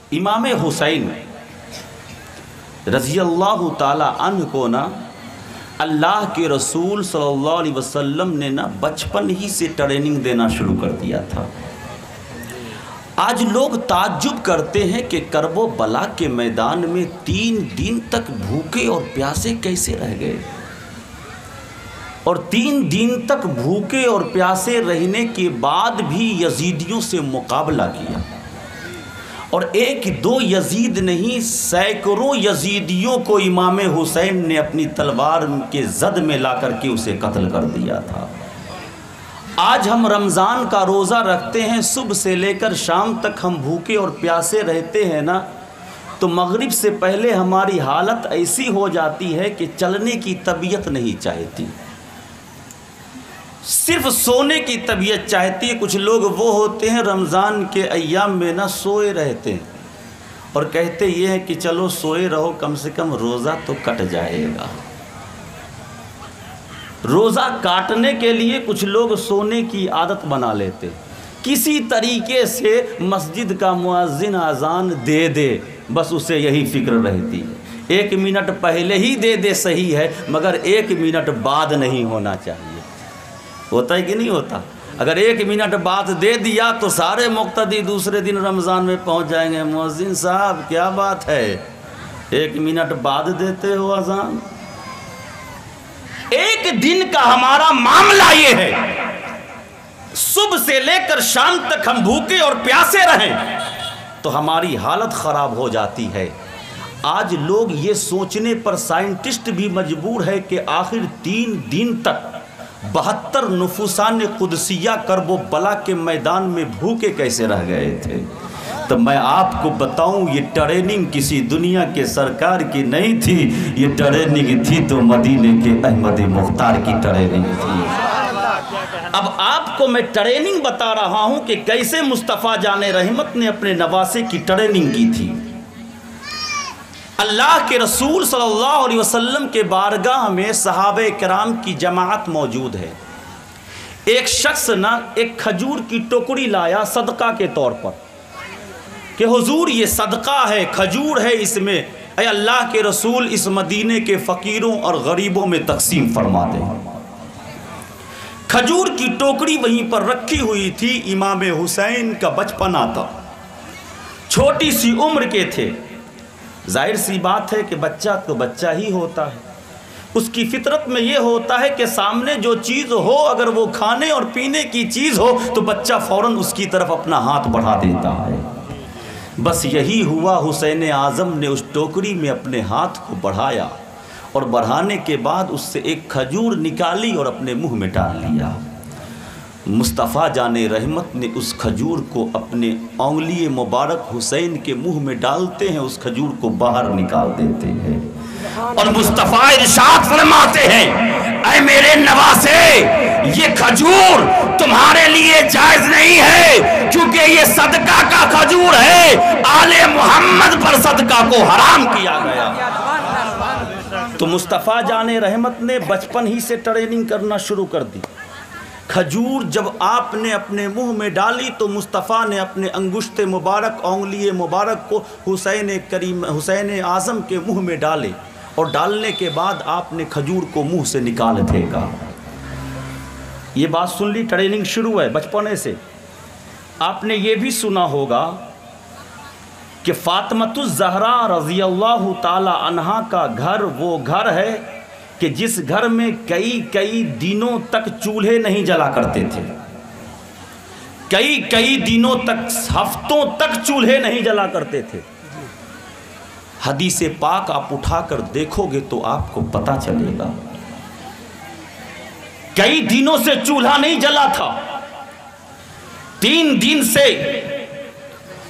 इमाम हुसैन रज़ी अल्लाह ताला अन्हु को ना अल्लाह के रसूल सल्लल्लाहु अलैहि वसल्लम ने ना बचपन ही से ट्रेनिंग देना शुरू कर दिया था। आज लोग ताज्जुब करते हैं कि करबो बला के मैदान में 3 दिन तक भूखे और प्यासे कैसे रह गए, और 3 दिन तक भूखे और प्यासे रहने के बाद भी यजीदियों से मुकाबला किया, और 1-2 यजीद नहीं सैकड़ों यजीदियों को इमाम हुसैन ने अपनी तलवार के जद में ला करके उसे कत्ल कर दिया था। आज हम रमज़ान का रोज़ा रखते हैं, सुबह से लेकर शाम तक हम भूखे और प्यासे रहते हैं ना, तो मगरिब से पहले हमारी हालत ऐसी हो जाती है कि चलने की तबीयत नहीं चाहती, सिर्फ सोने की तबीयत चाहती है। कुछ लोग वो होते हैं रमज़ान के अय्याम में ना सोए रहते हैं और कहते ये हैं कि चलो सोए रहो, कम से कम रोज़ा तो कट जाएगा। रोज़ा काटने के लिए कुछ लोग सोने की आदत बना लेते, किसी तरीके से मस्जिद का मुअज्जिन अज़ान दे दे, बस उसे यही फिक्र रहती है। 1 मिनट पहले ही दे दे सही है, मगर 1 मिनट बाद नहीं होना चाहिए। होता है कि नहीं होता? अगर 1 मिनट बाद दे दिया तो सारे मुक्तदी दूसरे दिन रमज़ान में पहुंच जाएंगे। मुअज्जिन साहब क्या बात है, 1 मिनट बाद देते हो अज़ान। 1 दिन का हमारा मामला ये है, सुबह से लेकर शाम तक हम भूखे और प्यासे रहें तो हमारी हालत ख़राब हो जाती है। आज लोग ये सोचने पर साइंटिस्ट भी मजबूर है कि आखिर 3 दिन तक 72 नुफुसान कुदसिया करबो बला के मैदान में भूखे कैसे रह गए थे। तो मैं आपको बताऊं, ये ट्रेनिंग किसी दुनिया के सरकार की नहीं थी, ये ट्रेनिंग थी तो मदीने के अहमद मुख्तार की ट्रेनिंग थी। अब आपको मैं ट्रेनिंग बता रहा हूं कि कैसे मुस्तफ़ा जाने रहमत ने अपने नवासे की ट्रेनिंग की थी। अल्लाह के रसूल सल्लल्लाहु अलैहि वसल्लम के बारगाह में सहाबे किराम की जमात मौजूद है। एक शख्स ना एक खजूर की टोकरी लाया सदका के तौर पर कि हुजूर ये सदका है, खजूर है इसमें, ऐ अल्लाह के रसूल इस मदीने के फ़कीरों और गरीबों में तकसीम फरमा दें। खजूर की टोकरी वहीं पर रखी हुई थी। इमाम हुसैन का बचपना था, छोटी सी उम्र के थे। जाहिर सी बात है कि बच्चा तो बच्चा ही होता है, उसकी फितरत में ये होता है कि सामने जो चीज़ हो, अगर वो खाने और पीने की चीज़ हो तो बच्चा फ़ौरन उसकी तरफ अपना हाथ बढ़ा देता है। बस यही हुआ, हुसैन आज़म ने उस टोकरी में अपने हाथ को बढ़ाया और बढ़ाने के बाद उससे एक खजूर निकाली और अपने मुंह में डाल लिया। मुस्तफ़ा जाने रहमत ने उस खजूर को अपने उंगली मुबारक हुसैन के मुंह में डालते हैं, उस खजूर को बाहर निकाल देते हैं और मुस्तफ़ा इरशाद फरमाते हैं, ऐ मेरे नवासे, ये खजूर तुम्हारे लिए जायज़ नहीं है, क्योंकि ये सदका का खजूर है, आले मोहम्मद पर सदका को हराम किया गया। तो मुस्तफ़ा जाने रहमत ने बचपन ही से ट्रेनिंग करना शुरू कर दी। खजूर जब आपने अपने मुंह में डाली तो मुस्तफ़ा ने अपने अंगुश्ते मुबारक, उंगली मुबारक को हुसैन आज़म के मुंह में डाले और डालने के बाद आपने खजूर को मुंह से निकाल फेंका। ये बात सुन ली, ट्रेनिंग शुरू है बचपने से। आपने ये भी सुना होगा कि फ़ातिमतुज़ ज़हरा रज़ी अल्लाह ताला अन्हा का घर वो घर है कि जिस घर में कई दिनों तक चूल्हे नहीं जला करते थे, कई दिनों तक, हफ्तों तक चूल्हे नहीं जला करते थे। हदीसे पाक आप उठाकर देखोगे तो आपको पता चलेगा, कई दिनों से चूल्हा नहीं जला था। 3 दिन से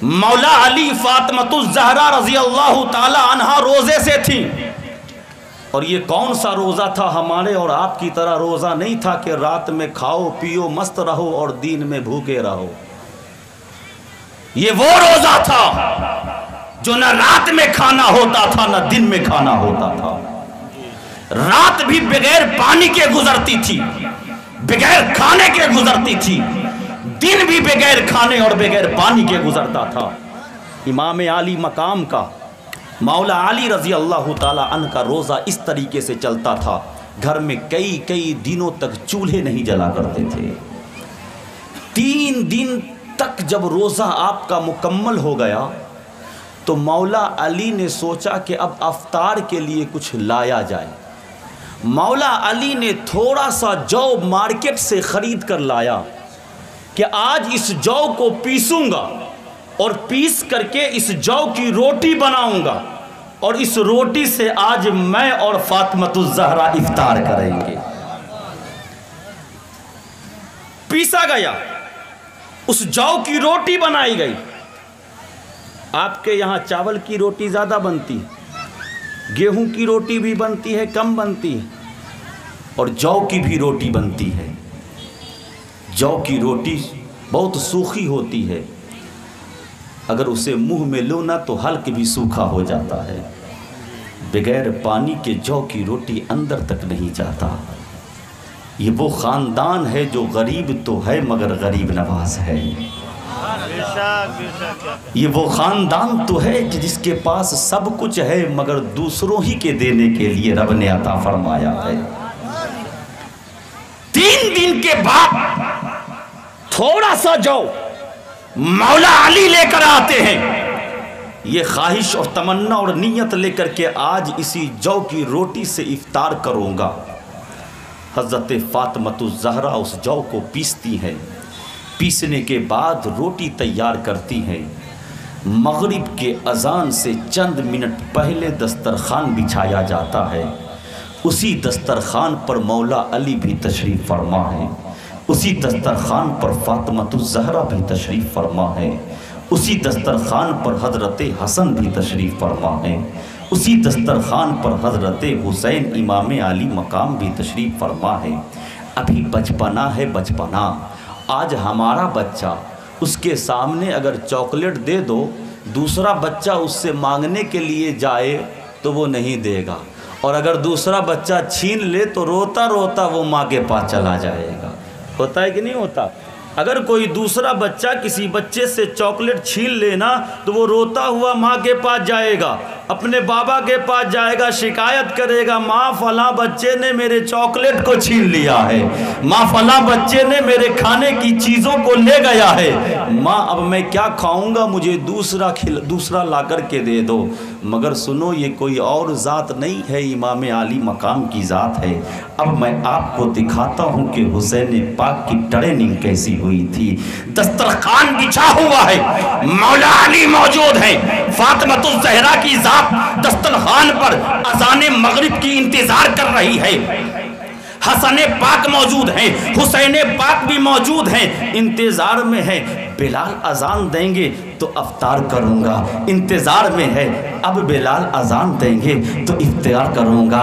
मौला अली फ़ातिमतुज़ ज़हरा रज़ी अल्लाह ताला अन्हा रोज़े से थी। और ये कौन सा रोज़ा था? हमारे और आपकी तरह रोज़ा नहीं था कि रात में खाओ पियो मस्त रहो और दिन में भूखे रहो। ये वो रोज़ा था जो न रात में खाना होता था न दिन में खाना होता था। रात भी बगैर पानी के गुजरती थी, बगैर खाने के गुजरती थी, दिन भी बगैर खाने और बगैर पानी के गुजरता था। इमाम आली मकाम का मौला अली रज़ी अल्लाह ताला अन्हु का रोज़ा इस तरीके से चलता था, घर में कई कई दिनों तक चूल्हे नहीं जला करते थे। 3 दिन तक जब रोज़ा आपका मुकम्मल हो गया तो मौला अली ने सोचा कि अब अफ्तार के लिए कुछ लाया जाए। मौला अली ने थोड़ा सा जौ मार्केट से ख़रीद कर लाया कि आज इस जौ को पीसूंगा और पीस करके इस जौ की रोटी बनाऊंगा और इस रोटी से आज मैं और फातिमतुज़ ज़हरा इफ्तार करेंगे। पीसा गया, उस जौ की रोटी बनाई गई। आपके यहाँ चावल की रोटी ज़्यादा बनती है, गेहूं की रोटी भी बनती है, कम बनती है, और जौ की भी रोटी बनती है। जौ की रोटी बहुत सूखी होती है, अगर उसे मुंह में लो ना तो हल्क भी सूखा हो जाता है। बगैर पानी के जौ की रोटी अंदर तक नहीं जाता। ये वो ख़ानदान है जो गरीब तो है मगर गरीब नवाज है। ये वो ख़ानदान तो है कि जिसके पास सब कुछ है मगर दूसरों ही के देने के लिए रब ने अता फरमाया है। 3 दिन के बाद थोड़ा सा जौ मौला अली लेकर आते हैं। ये ख्वाहिश और तमन्ना और नीयत लेकर के आज इसी जौ की रोटी से इफ्तार करूँगा। हज़रत फातिमतुज़ ज़हरा उस जौ को पीसती हैं। पीसने के बाद रोटी तैयार करती हैं। मगरिब के अज़ान से चंद मिनट पहले दस्तरखान बिछाया जाता है। उसी दस्तरखान पर मौला अली भी तशरीफ़ फरमा है, उसी दस्तरखान पर फातिमतुज़ ज़हरा भी तशरीफ़ फरमा है, उसी दस्तरखान पर हज़रत हसन भी तशरीफ़ फरमा है, उसी दस्तरखान पर हज़रत हुसैन इमाम आली मकाम भी तशरीफ़ फरमा है। अभी बचपना है, बचपना। आज हमारा बच्चा, उसके सामने अगर चॉकलेट दे दो, दूसरा बच्चा उससे मांगने के लिए जाए तो वो नहीं देगा, और अगर दूसरा बच्चा छीन ले तो रोता रोता वो माँ के पास चला जाएगा। होता है कि नहीं होता? अगर कोई दूसरा बच्चा किसी बच्चे से चॉकलेट छीन लेना तो वो रोता हुआ माँ के पास जाएगा, अपने बाबा के पास जाएगा, शिकायत करेगा, माँ फला बच्चे ने मेरे चॉकलेट को छीन लिया है, माँ फला बच्चे ने मेरे खाने की चीज़ों को ले गया है, माँ अब मैं क्या खाऊंगा, मुझे दूसरा ला कर के दे दो। मगर सुनो, ये कोई और ज़ात नहीं है, इमाम आली मकाम की ज़ात है। अब मैं आपको दिखाता हूँ कि हुसैन पाक की ट्रेनिंग कैसी हुई थी। दस्तरखान बिछा हुआ है, मौला अली मौजूद है, फातिमतुज़ ज़हरा की ज़ात दस्तरखान पर अज़ाने मगरिब की इंतजार कर रही है। हसन पाक मौजूद हैं, हुसैन पाक भी मौजूद हैं, इंतजार में है। बिलाल अजान देंगे तो अफ्तार करूँगा, इंतज़ार में है। अब बिलाल अजान देंगे तो इफ्तार करूँगा।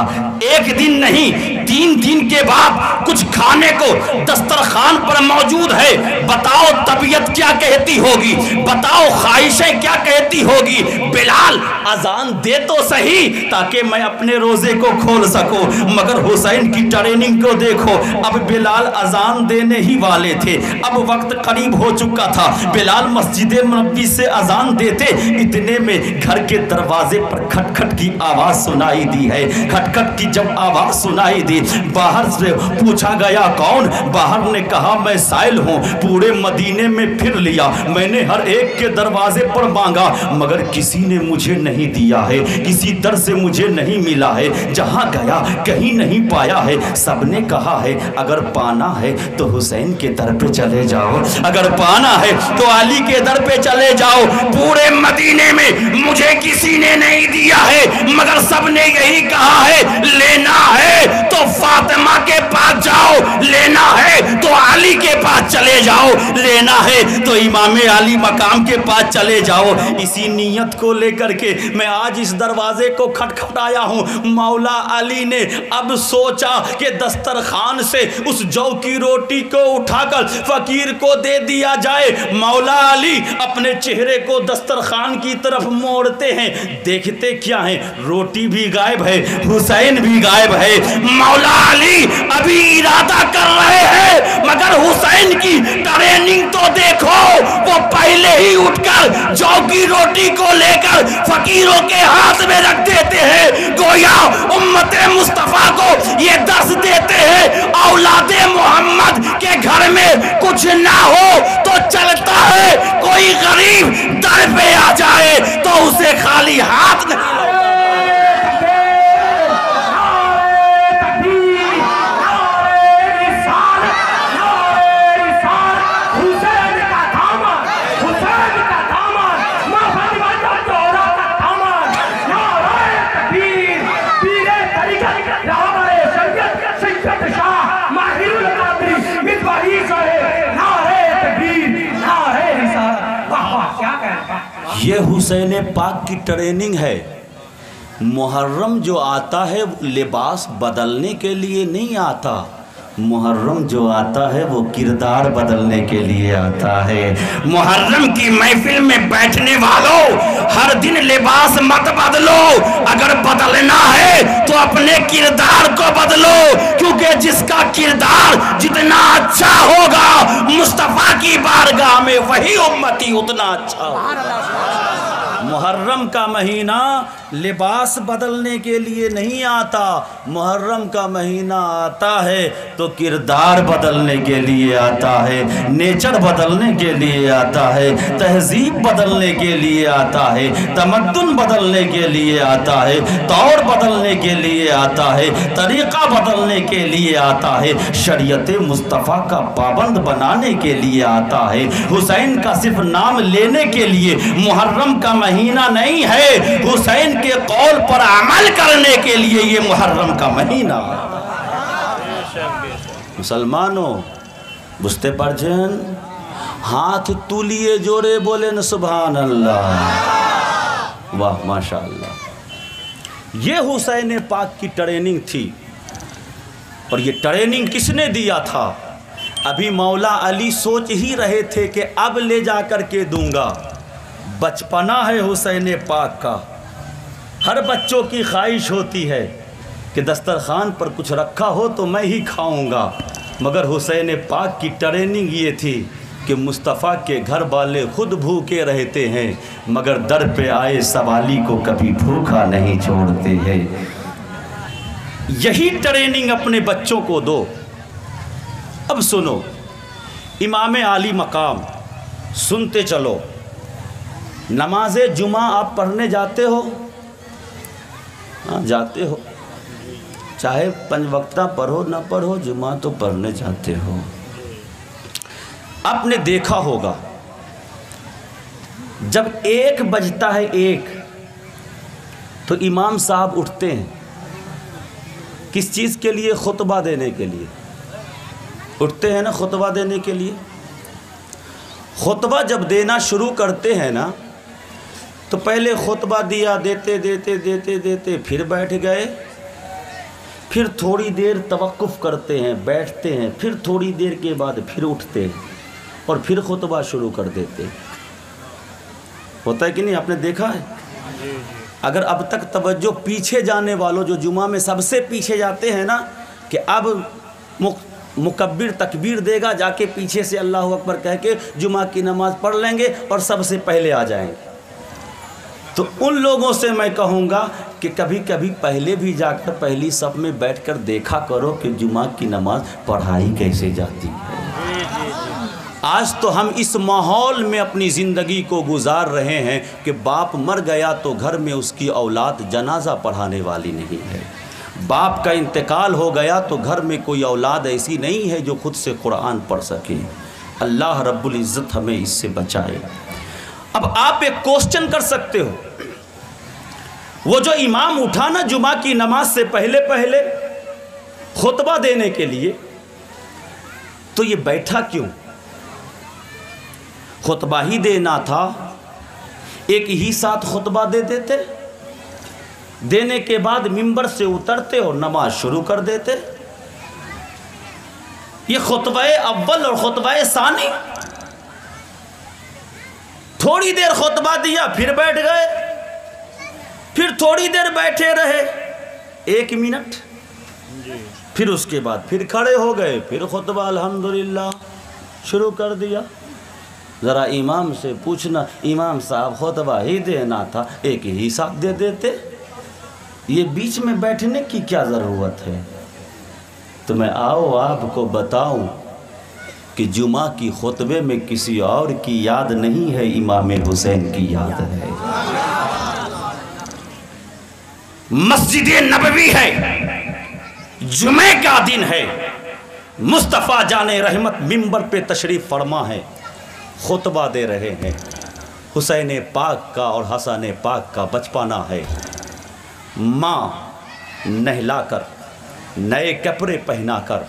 1 दिन नहीं, 3 दिन के बाद कुछ खाने को दस्तरखान पर मौजूद है। बताओ तबीयत क्या कहती होगी, बताओ ख्वाहिशें क्या कहती होगी। बिलाल अजान दे तो सही ताकि मैं अपने रोज़े को खोल सकूँ, मगर हुसैन की ट्रेनिंग को देखो। अब बिलाल अजान देने ही वाले थे, अब वक्त करीब हो चुका था। बिलाल मस्जिद नबी से अजान देते, इतने में घर के दरवाजे पर खटखट की आवाज सुनाई दी है। खटखट की जब आवाज सुनाई दी, बाहर से पूछा गया कौन। बाहर ने कहा मैं साइल हूँ, पूरे मदीने में फिर लिया, मैंने हर एक के दरवाजे पर मांगा मगर किसी ने मुझे नहीं दिया है, किसी दर से मुझे नहीं मिला है, जहाँ गया कहीं नहीं पाया है। सबने कहा है अगर पाना है तो हुसैन के दर पे चले जाओ, अगर पाना है तो अली के दर पे चले जाओ। पूरे मदीने में मुझे किसी ने नहीं दिया है, मगर सबने यही कहा है लेना है तो फातिमा के पास जाओ, लेना है तो अली के पास चले जाओ, लेना है तो इमाम अली मकाम के पास चले जाओ। इसी नीयत को लेकर के मैं आज इस दरवाजे को खटखटाया हूँ। मौला अली ने अब सोचा कि दस्तरखान से उस जौ की रोटी को उठाकर फकीर को दे दिया जाए। मौला अली अपने चेहरे को दस्तरखान की तरफ मोड़ते हैं, देखते क्या है, रोटी भी गायब है, हुसैन भी गायब है। मौला अली अभी इरादा कर रहे हैं, मगर हुसैन की ट्रेनिंग तो देखो, वो पहले ही उठकर जौ की रोटी को लेकर फकीरों के हाथ में रख देते हैं। गोया उम्मते मुस्तफा को ये दर्श देते हैं, औलादे मोहम्मद के घर में कुछ ना हो तो चलता है, कोई गरीब दर पे आ जाए तो उसे खाली हाथ नहीं लौटा। ये हुसैन पाक की ट्रेनिंग है। मुहर्रम जो आता है लिबास बदलने के लिए नहीं आता, मुहर्रम जो आता है वो किरदार बदलने के लिए आता है। मुहर्रम की महफिल में बैठने वालों, हर दिन लिबास मत बदलो, अगर बदलना है तो अपने किरदार को बदलो, क्योंकि जिसका किरदार जितना अच्छा होगा मुस्तफा की बारगाह में वही उम्मती उतना अच्छा होगा। मुहर्रम का महीना लिबास बदलने के लिए नहीं आता, मुहर्रम का महीना आता है तो किरदार बदलने के लिए आता है, नेचर बदलने के लिए आता है, तहजीब बदलने के लिए आता है, तमद्दुन बदलने के लिए आता है, तौर बदलने के लिए आता है, तरीक़ा बदलने के लिए आता है, शरीयत मुस्तफ़ा का पाबंद बनाने के लिए आता है। हुसैन का सिर्फ नाम लेने के लिए मुहर्रम का महीना नहीं है, हुसैन के कौल पर अमल करने के लिए ये मुहर्रम का महीना। मुसलमानों बुझते पारछेन, हाथ तुलिए जोड़े बोले न सुभान अल्लाह, वाह माशाअल्लाह। ये हुसैन पाक की ट्रेनिंग थी, और ये ट्रेनिंग किसने दिया था? अभी मौला अली सोच ही रहे थे कि अब ले जा कर के दूंगा। बचपना है हुसैन पाक का, हर बच्चों की ख्वाहिश होती है कि दस्तरखान पर कुछ रखा हो तो मैं ही खाऊंगा, मगर हुसैन पाक की ट्रेनिंग ये थी कि मुस्तफ़ा के घर वाले खुद भूखे रहते हैं, मगर दर पे आए सवाली को कभी भूखा नहीं छोड़ते हैं। यही ट्रेनिंग अपने बच्चों को दो। अब सुनो, इमाम आली मकाम सुनते चलो। नमाज जुमा आप पढ़ने जाते हो? हाँ जाते हो, चाहे 5 वक्ता पढ़ो ना पढ़ो, जुमा तो पढ़ने जाते हो। आपने देखा होगा जब 1 बजता है 1 तो इमाम साहब उठते हैं। किस चीज़ के लिए? खुतबा देने के लिए उठते हैं ना, खुतबा देने के लिए। खुतबा जब देना शुरू करते हैं ना, तो पहले खुतबा दिया, देते देते देते देते फिर बैठ गए, फिर थोड़ी देर तवक्कुफ़ करते हैं, बैठते हैं, फिर थोड़ी देर के बाद फिर उठते हैं और फिर खुतबा शुरू कर देते हैं। होता है कि नहीं? आपने देखा है? अगर अब तक तवज्जो पीछे जाने वालों, जो जुमा में सबसे पीछे जाते हैं ना, कि अब मुकब्बिर तकबीर देगा, जाके पीछे से अल्लाह अकबर कह के जुमा की नमाज़ पढ़ लेंगे और सबसे पहले आ जाएंगे, तो उन लोगों से मैं कहूँगा कि कभी कभी पहले भी जाकर पहली सफ में बैठकर देखा करो कि जुमा की नमाज़ पढ़ाई कैसे जाती है। आज तो हम इस माहौल में अपनी ज़िंदगी को गुजार रहे हैं कि बाप मर गया तो घर में उसकी औलाद जनाजा पढ़ाने वाली नहीं है, बाप का इंतकाल हो गया तो घर में कोई औलाद ऐसी नहीं है जो खुद से कुरान पढ़ सके। अल्लाह रब्बुल इज़्ज़त हमें इससे बचाए। अब आप एक क्वेश्चन कर सकते हो, वो जो इमाम उठा ना जुमा की नमाज से पहले पहले खुतबा देने के लिए, तो ये बैठा क्यों? खुतबा ही देना था, एक ही साथ खुतबा दे देते। देने के बाद मिंबर से उतरते और नमाज शुरू कर देते। ये खुतबा अव्वल और खुतबा सानी। थोड़ी देर खुतबा दिया फिर बैठ गए, फिर थोड़ी देर बैठे रहे 1 मिनट, फिर उसके बाद फिर खड़े हो गए, फिर खुतबा अल्हम्दुलिल्लाह शुरू कर दिया। ज़रा इमाम से पूछना, इमाम साहब खुतबा ही देना था, एक ही साथ दे देते, ये बीच में बैठने की क्या ज़रूरत है। तो मैं आओ आपको बताऊं कि जुमा की खुतबे में किसी और की याद नहीं है, इमाम हुसैन की याद है। मस्जिद नबवी है, जुमे का दिन है, मुस्तफ़ा जाने रहमत मिंबर पे तशरीफ़ फरमा है, खुतबा दे रहे हैं। हुसैन पाक का और हसन पाक का बचपना है। माँ नहलाकर नए कपड़े पहनाकर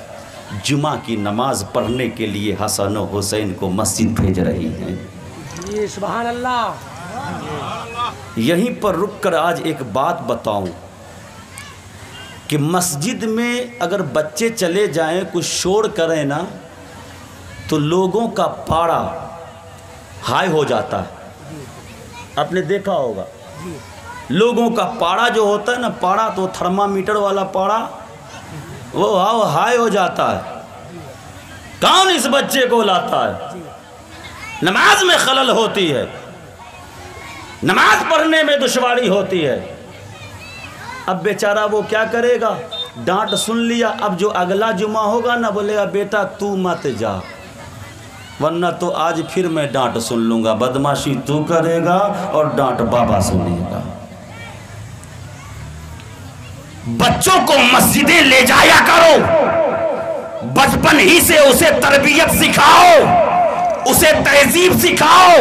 जुमा की नमाज पढ़ने के लिए हसन और हुसैन को मस्जिद भेज रही हैं। सुभान अल्लाह। यहीं पर रुककर आज एक बात बताऊं कि मस्जिद में अगर बच्चे चले जाएं, कुछ शोर करें ना, तो लोगों का पारा हाई हो जाता है। आपने देखा होगा, लोगों का पारा जो होता है ना, पारा तो थर्मामीटर वाला पारा, वो हाई हो जाता है। कौन इस बच्चे को लाता है? नमाज में खलल होती है, नमाज पढ़ने में दुश्वारी होती है। अब बेचारा वो क्या करेगा, डांट सुन लिया, अब जो अगला जुमा होगा ना, बोलेगा बेटा तू मत जा, वरना तो आज फिर मैं डांट सुन लूंगा। बदमाशी तू करेगा और डांट बाबा सुनेगा। बच्चों को मस्जिदें ले जाया करो, बचपन ही से उसे तरबियत सिखाओ, उसे तहजीब सिखाओ।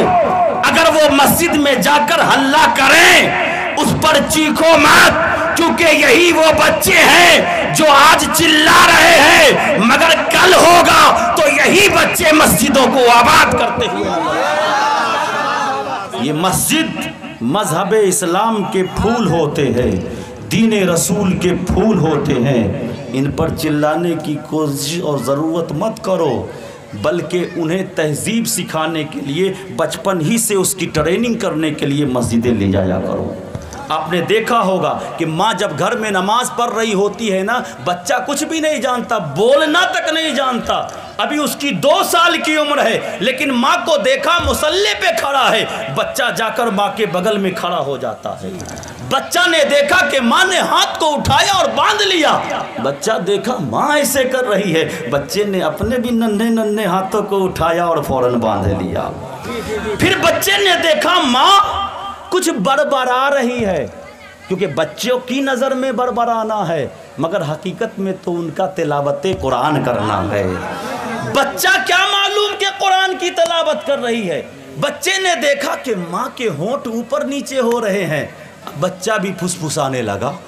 अगर वो मस्जिद में जाकर हल्ला करें, उस पर चीखो मत, क्योंकि यही वो बच्चे हैं जो आज चिल्ला रहे हैं, मगर कल होगा तो यही बच्चे मस्जिदों को आबाद करते हुए। ये मस्जिद मजहब इस्लाम के फूल होते हैं, दीन रसूल के फूल होते हैं। इन पर चिल्लाने की कोशिश और ज़रूरत मत करो, बल्कि उन्हें तहजीब सिखाने के लिए बचपन ही से उसकी ट्रेनिंग करने के लिए मस्जिदें ले जाया करो। आपने देखा होगा कि माँ जब घर में नमाज पढ़ रही होती है ना, बच्चा कुछ भी नहीं जानता, बोलना तक नहीं जानता, अभी उसकी 2 साल की उम्र है, लेकिन माँ को देखा मुसल्ले पे खड़ा है, बच्चा जाकर माँ के बगल में खड़ा हो जाता है। बच्चा ने देखा कि माँ ने हाथ को उठाया और बांध लिया, बच्चा देखा माँ ऐसे कर रही है, बच्चे ने अपने भी नन्हे नन्हे हाथों को उठाया और फौरन बांध लिया। फिर बच्चे ने देखा माँ कुछ बड़बड़ा रही है, क्योंकि बच्चों की नज़र में बड़बड़ाना है, मगर हकीकत में तो उनका तिलावत कुरान करना है। बच्चा क्या मालूम कि कुरान की तिलावत कर रही है। बच्चे ने देखा कि माँ के होंठ ऊपर नीचे हो रहे हैं, बच्चा भी फुसफुसाने लगा।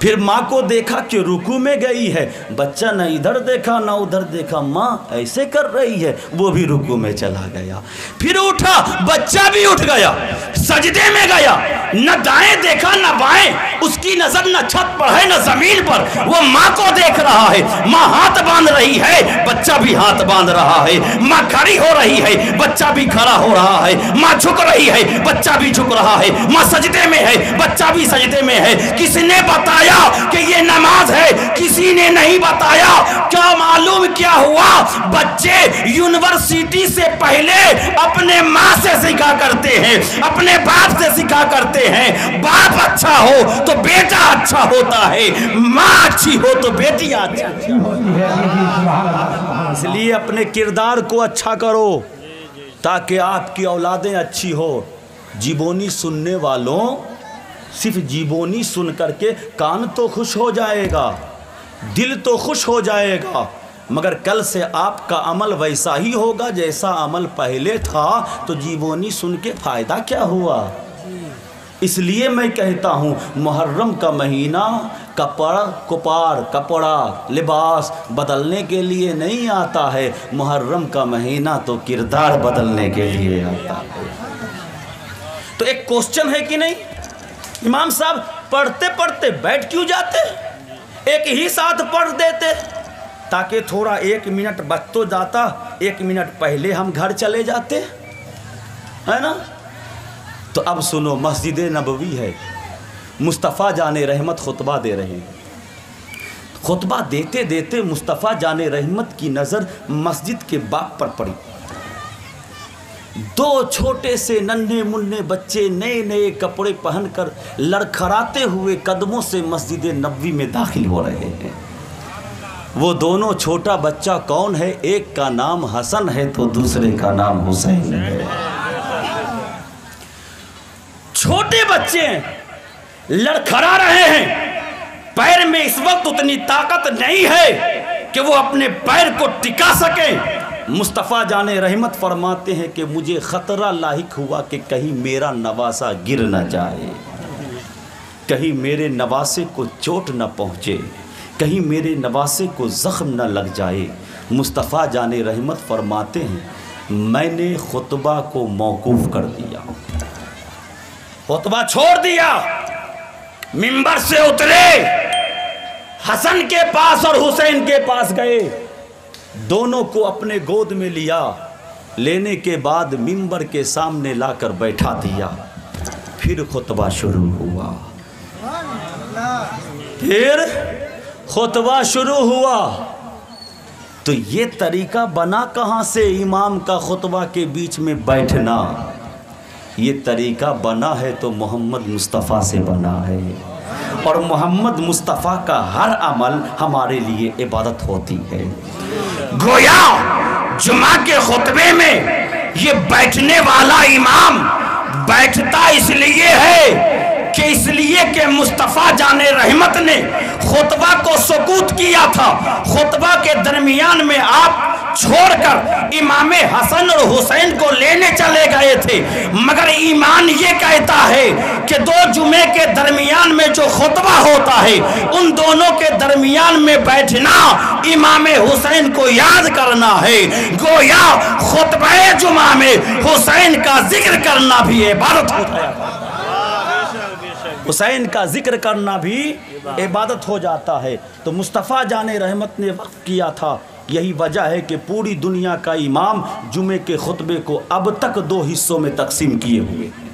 फिर माँ को देखा कि रुकू में गई है, बच्चा न इधर देखा न उधर देखा, माँ ऐसे कर रही है, वो भी रुकू में चला गया। फिर उठा, बच्चा भी उठ गया, सजदे में गया, न दाएं देखा न बाएं, उसकी नजर न छत पर है न जमीन पर, वो माँ को देख रहा है। माँ हाथ बांध रही है, बच्चा भी हाथ बांध रहा है। माँ खड़ी हो रही है, बच्चा भी खड़ा हो रहा है। माँ झुक रही है, बच्चा भी झुक रहा है। माँ सजदे में है, बच्चा भी सजदे में है। किसने बताया कि ये नमाज है? किसी ने नहीं बताया। क्या मालूम क्या हुआ? बच्चे यूनिवर्सिटी से पहले अपने माँ से सीखा करते हैं, अपने बाप से सीखा करते हैं। बाप अच्छा हो तो बेटा अच्छा होता है, माँ अच्छी हो तो बेटी अच्छी होती है। इसलिए अपने किरदार को अच्छा करो ताकि आपकी औलादें अच्छी हो। जीबोनी सुनने वालों, सिर्फ जीबोनी सुन करके कान तो खुश हो जाएगा, दिल तो खुश हो जाएगा, मगर कल से आपका अमल वैसा ही होगा जैसा अमल पहले था, तो जीबोनी सुन के फ़ायदा क्या हुआ? इसलिए मैं कहता हूँ, मुहर्रम का महीना कपड़ा लिबास बदलने के लिए नहीं आता है, मुहर्रम का महीना तो किरदार बदलने के लिए आता है। तो एक क्वेश्चन है कि नहीं, इमाम साहब पढ़ते पढ़ते बैठ क्यों जाते, एक ही साथ पढ़ देते ताकि थोड़ा 1 मिनट बच तो जाता, 1 मिनट पहले हम घर चले जाते, है ना। तो अब सुनो, मस्जिद नबवी है, मुस्तफ़ा जाने रहमत खुतबा दे रहे हैं। खुतबा देते देते मुस्तफ़ा जाने रहमत की नज़र मस्जिद के बाग पर पड़ी। 2 छोटे से नन्हे मुन्ने बच्चे नए नए कपड़े पहनकर लड़खड़ाते हुए कदमों से मस्जिद नबवी में दाखिल हो रहे हैं। वो दोनों छोटा बच्चा कौन है? एक का नाम हसन है तो दूसरे का नाम हुसैन है। छोटे बच्चे लड़खड़ा रहे हैं, पैर में इस वक्त उतनी ताकत नहीं है कि वो अपने पैर को टिका सके। मुस्तफ़ा जाने रहमत फरमाते हैं कि मुझे ख़तरा लाहिक हुआ कि कहीं मेरा नवासा गिर न जाए, कहीं मेरे नवासे को चोट न पहुँचे, कहीं मेरे नवासे को ज़ख्म न लग जाए। मुस्तफ़ा जाने रहमत फरमाते हैं मैंने खुतबा को मौकूफ़ कर दिया, खुतबा छोड़ दिया, मिंबर से उतरे, हसन के पास और हुसैन के पास गए, दोनों को अपने गोद में लिया, लेने के बाद मिंबर के सामने लाकर बैठा दिया। फिर खुतबा शुरू हुआ, फिर खुतबा शुरू हुआ। तो ये तरीका बना कहाँ से इमाम का खुतबा के बीच में बैठना? ये तरीका बना है तो मोहम्मद मुस्तफ़ा से बना है, और मोहम्मद मुस्तफ़ा का हर अमल हमारे लिए इबादत होती है। गोया जुमा के खुतबे में ये बैठने वाला इमाम बैठता इसलिए है कि इसलिए कि मुस्तफ़ा जाने रहमत ने खुतबा को सुकूत किया था। खुतबा के दरमियान में आप छोड़कर इमाम हसन और हुसैन को लेने चले गए थे, मगर ईमान ये कहता है कि 2 जुमे के दरमियान में जो खुतबा होता है उन दोनों के दरमियान में बैठना इमाम हुसैन को याद करना है। गोया खुतबा जुमा में हुसैन का जिक्र करना भी इबादत होता है, हुसैन का जिक्र करना भी इबादत हो जाता है। तो मुस्तफ़ा जाने रहमत ने वक्त किया था। यही वजह है कि पूरी दुनिया का इमाम जुमे के खुतबे को अब तक 2 हिस्सों में तकसीम किए हुए हैं।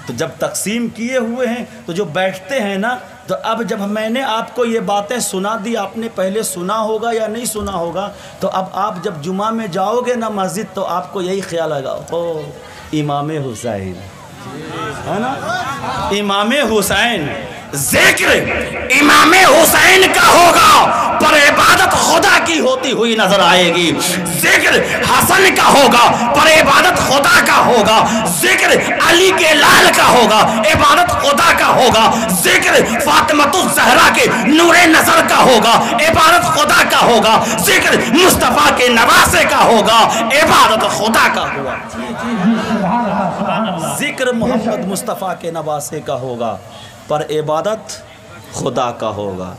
तो जब तकसीम किए हुए हैं तो जो बैठते हैं ना, तो अब जब मैंने आपको ये बातें सुना दी, आपने पहले सुना होगा या नहीं सुना होगा, तो अब आप जब जुमा में जाओगे ना मस्जिद तो आपको यही ख्याल आएगा, ओ इमाम हुसैन है ना, इमाम हुसैन। जिक्र इमाम हुसैन का होगा पर इबादत खुदा की होती हुई नजर आएगी। जिक्र हसन का होगा पर इबादत खुदा का होगा। जिक्र अली के लाल का होगा, इबादत खुदा का होगा। जिक्र फातिमतुज़ ज़हरा के नूरे नजर का होगा, इबादत खुदा का होगा। जिक्र मुस्तफ़ा के नवासे का होगा, इबादत खुदा का होगा। जिक्र मोहम्मद मुस्तफ़ा के नवासे का होगा पर इबादत खुदा का होगा।